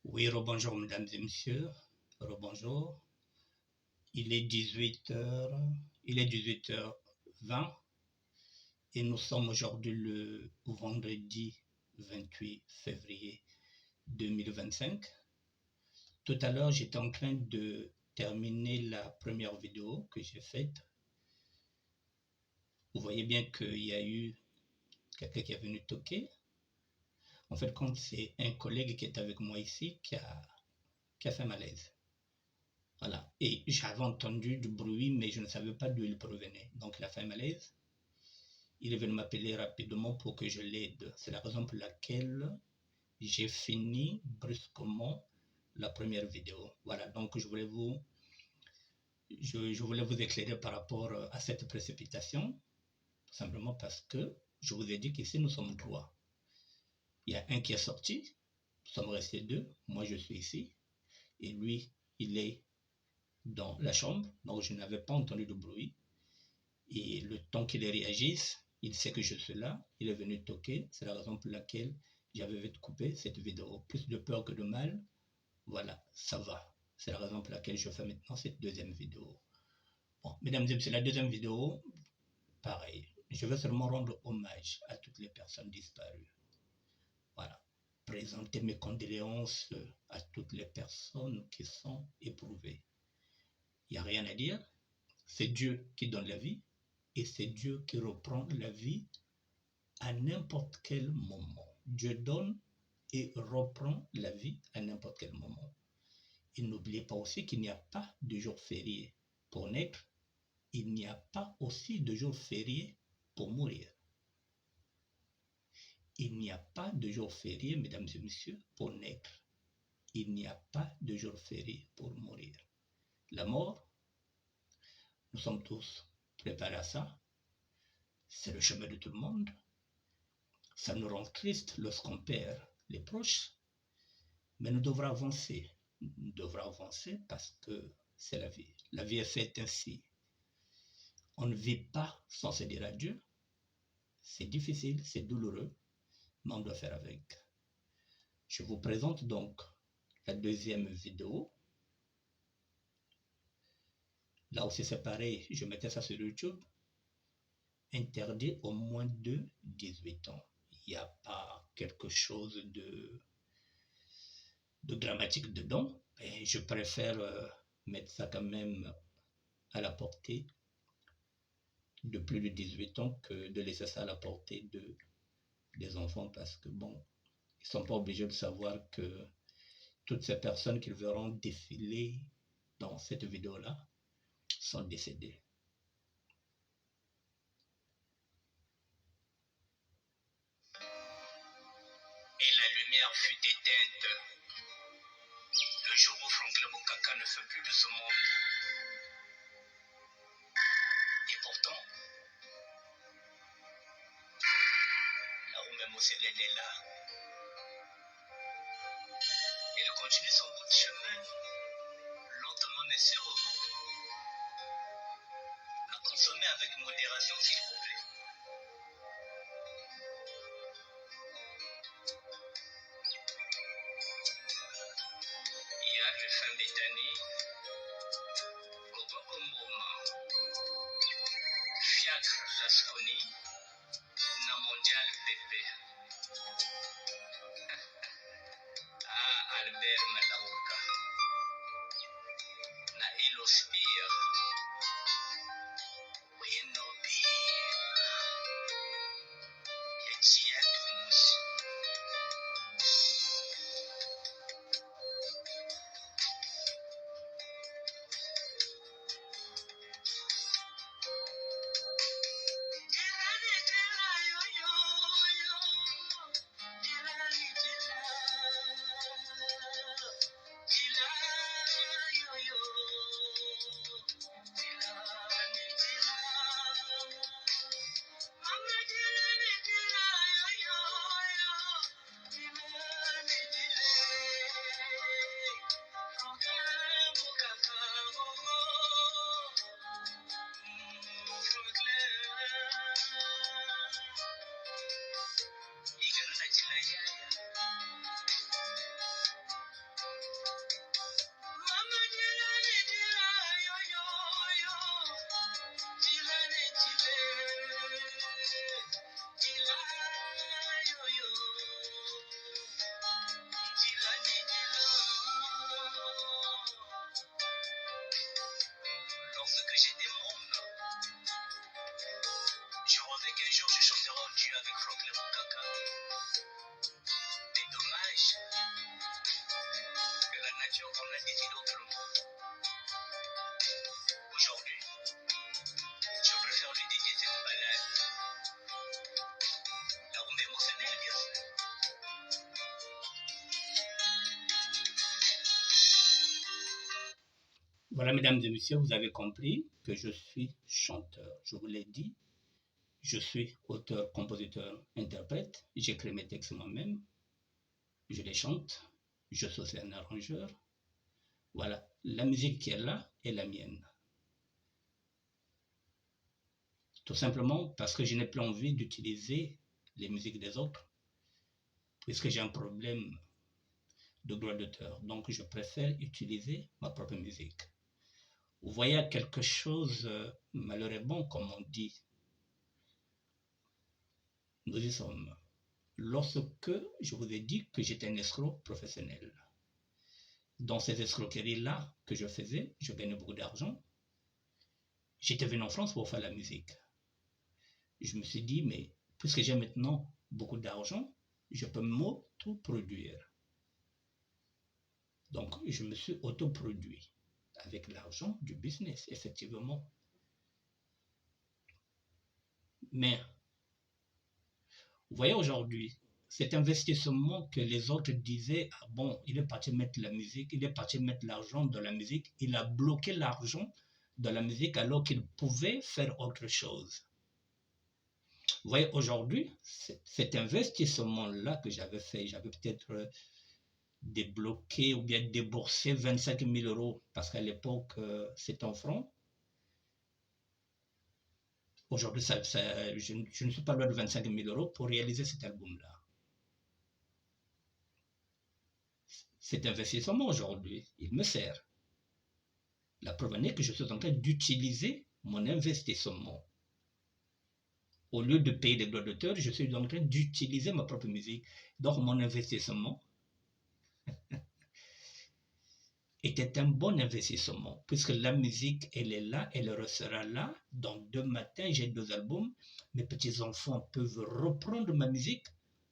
Oui, rebonjour mesdames et messieurs, rebonjour. Il est 18h20 et nous sommes aujourd'hui le vendredi 28 février 2025. Tout à l'heure, j'étais en train de terminer la première vidéo que j'ai faite. Vous voyez bien qu'il y a eu quelqu'un qui est venu toquer. En fait, quand c'est un collègue qui est avec moi ici qui a fait malaise. Voilà. Et j'avais entendu du bruit, mais je ne savais pas d'où il provenait. Donc, il a fait un malaise. Il est venu m'appeler rapidement pour que je l'aide. C'est la raison pour laquelle j'ai fini brusquement la première vidéo. Voilà. Donc, je voulais vous éclairer par rapport à cette précipitation. Tout simplement parce que je vous ai dit qu'ici, nous sommes trois. Il y a un qui est sorti. Nous sommes restés deux. Moi, je suis ici. Et lui, il est dans la chambre, donc je n'avais pas entendu de bruit. Et le temps qu'il réagisse, il sait que je suis là, il est venu toquer. C'est la raison pour laquelle j'avais vite coupé cette vidéo. Plus de peur que de mal, voilà, ça va. C'est la raison pour laquelle je fais maintenant cette deuxième vidéo. Bon, mesdames et messieurs, la deuxième vidéo, pareil. Je veux seulement rendre hommage à toutes les personnes disparues. Voilà. Présenter mes condoléances à toutes les personnes qui sont éprouvées. Il n'y a rien à dire. C'est Dieu qui donne la vie et c'est Dieu qui reprend la vie à n'importe quel moment. Dieu donne et reprend la vie à n'importe quel moment. Et n'oubliez pas aussi qu'il n'y a pas de jour férié pour naître. Il n'y a pas aussi de jour férié pour mourir. Il n'y a pas de jour férié, mesdames et messieurs, pour naître. Il n'y a pas de jour férié pour mourir. La mort, nous sommes tous préparés à ça. C'est le chemin de tout le monde. Ça nous rend triste lorsqu'on perd les proches, mais nous devrons avancer. Nous devrons avancer parce que c'est la vie. La vie est faite ainsi. On ne vit pas sans se dire adieu. C'est difficile, c'est douloureux, mais on doit faire avec. Je vous présente donc la deuxième vidéo. Là aussi c'est pareil, je mettais ça sur YouTube. Interdit au moins de 18 ans. Il n'y a pas quelque chose de dramatique dedans, et je préfère mettre ça quand même à la portée de plus de 18 ans que de laisser ça à la portée des enfants, parce que bon, ils ne sont pas obligés de savoir que toutes ces personnes qu'ils verront défiler dans cette vidéo-là sont décédées. Et la lumière fut éteinte le jour où Franklin Bokaka ne fait plus de ce monde. Et pourtant, Naoumé Moselene est là. Elle continue son bout de chemin, lentement mais sûrement, à consommer avec modération s'il vous plaît. Il y a une femme Bethany, Gogo Mboma, Fiacre Lasconi, na Mondial Pepe. Albert Malauka, na Elospire, Winobi. Dieu avec Rock Le Bukaka. C'est dommage que la nature en a décidé autrement. Aujourd'hui, je préfère lui dédier cette balade. La rumba émotionnelle, bien sûr. Voilà, mesdames et messieurs, vous avez compris que je suis chanteur. Je vous l'ai dit, je suis auteur, compositeur, interprète. J'écris mes textes moi-même, je les chante, je suis aussi un arrangeur. Voilà, la musique qui est là est la mienne. Tout simplement parce que je n'ai plus envie d'utiliser les musiques des autres, puisque j'ai un problème de droit d'auteur. Donc, je préfère utiliser ma propre musique. Vous voyez quelque chose, malheur est bon, comme on dit. Nous y sommes. Lorsque je vous ai dit que j'étais un escroc professionnel. Dans ces escroqueries-là que je faisais, je gagnais beaucoup d'argent. J'étais venu en France pour faire la musique. Je me suis dit, mais puisque j'ai maintenant beaucoup d'argent, je peux m'autoproduire. Donc, je me suis autoproduit avec l'argent du business, effectivement. Mais, vous voyez aujourd'hui, cet investissement que les autres disaient, ah bon, il est parti mettre la musique, il est parti mettre l'argent dans la musique, il a bloqué l'argent dans la musique alors qu'il pouvait faire autre chose. Vous voyez, aujourd'hui, cet investissement-là que j'avais fait, j'avais peut-être débloqué ou bien déboursé 25 000 euros, parce qu'à l'époque, c'était en francs. Aujourd'hui, je ne suis pas loin de 25 000 euros pour réaliser cet album-là. Cet investissement aujourd'hui, il me sert. La preuve en est que je suis en train d'utiliser mon investissement. Au lieu de payer des droits d'auteur, je suis en train d'utiliser ma propre musique. Donc mon investissement était un bon investissement, puisque la musique, elle est là, elle restera là. Dans 2 matins, j'ai 2 albums. Mes petits-enfants peuvent reprendre ma musique,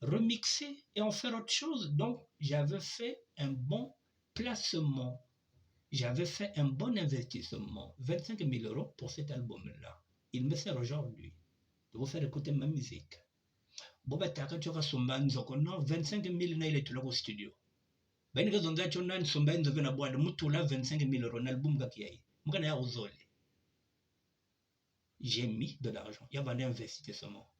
remixer et en faire autre chose. Donc, j'avais fait un bon placement. J'avais fait un bon investissement. 25 000 euros pour cet album-là. Il me sert aujourd'hui de vous faire écouter ma musique. Bon, bah, t'as qu'à 25 000 il est au studio. Ben que zonga chona nsomba nzove na bwada mutula 25 000 euros na album gakiai mukana ya uzole. J'ai mis de l'argent. Il y a un investissement.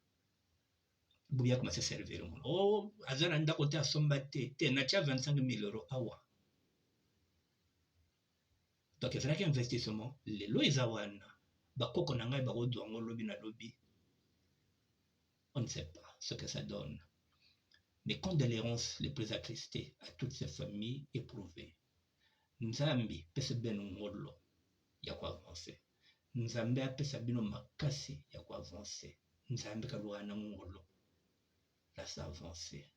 Bouya commencé à servir le monde. Oh, azara nda kote asomba te nacha 25 000 euros awa. Donc il fallait qu'un investissement. Les lois izawana. Bakoko nangai bagodo ngo lobby na lobby. On ne sait pas ce que ça donne. Mes condoléances les plus attristées à toutes ces familles éprouvées. Nzambi pese beno ngolo ya kwa avancer. Nzambe apesa bino makasi ya kwa avancer. Nzambe kaluana ngolo la sa avancer.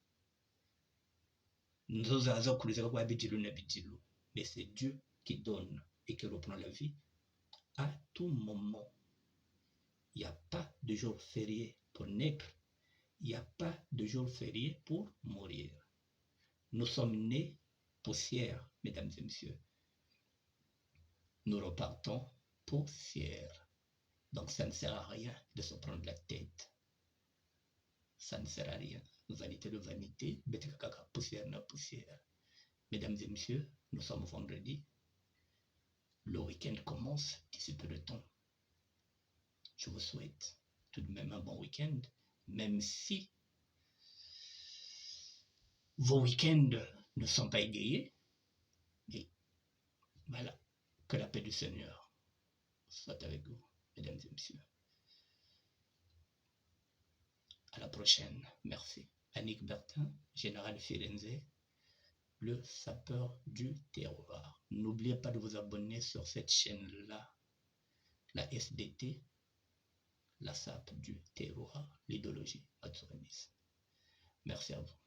Nzoza aza kuliza kwa bidilu na bidilu. Mais c'est Dieu qui donne et qui reprend la vie à tout moment. Il n'y a pas de jour férié pour naître. Il n'y a pas de jour férié pour mourir. Nous sommes nés poussière, mesdames et messieurs. Nous repartons poussière. Donc ça ne sert à rien de se prendre la tête. Ça ne sert à rien. Vanité de vanité, poussière na poussière. Mesdames et messieurs, nous sommes vendredi. Le week-end commence d'ici peu de temps. Je vous souhaite tout de même un bon week-end, même si vos week-ends ne sont pas égayés. Et voilà, que la paix du Seigneur soit avec vous, mesdames et messieurs. À la prochaine. Merci. Annick Bertin, général Firenze, le sapeur du terroir. N'oubliez pas de vous abonner sur cette chaîne-là, la SDT, la SAP du terroir, l'idéologie. Merci à vous.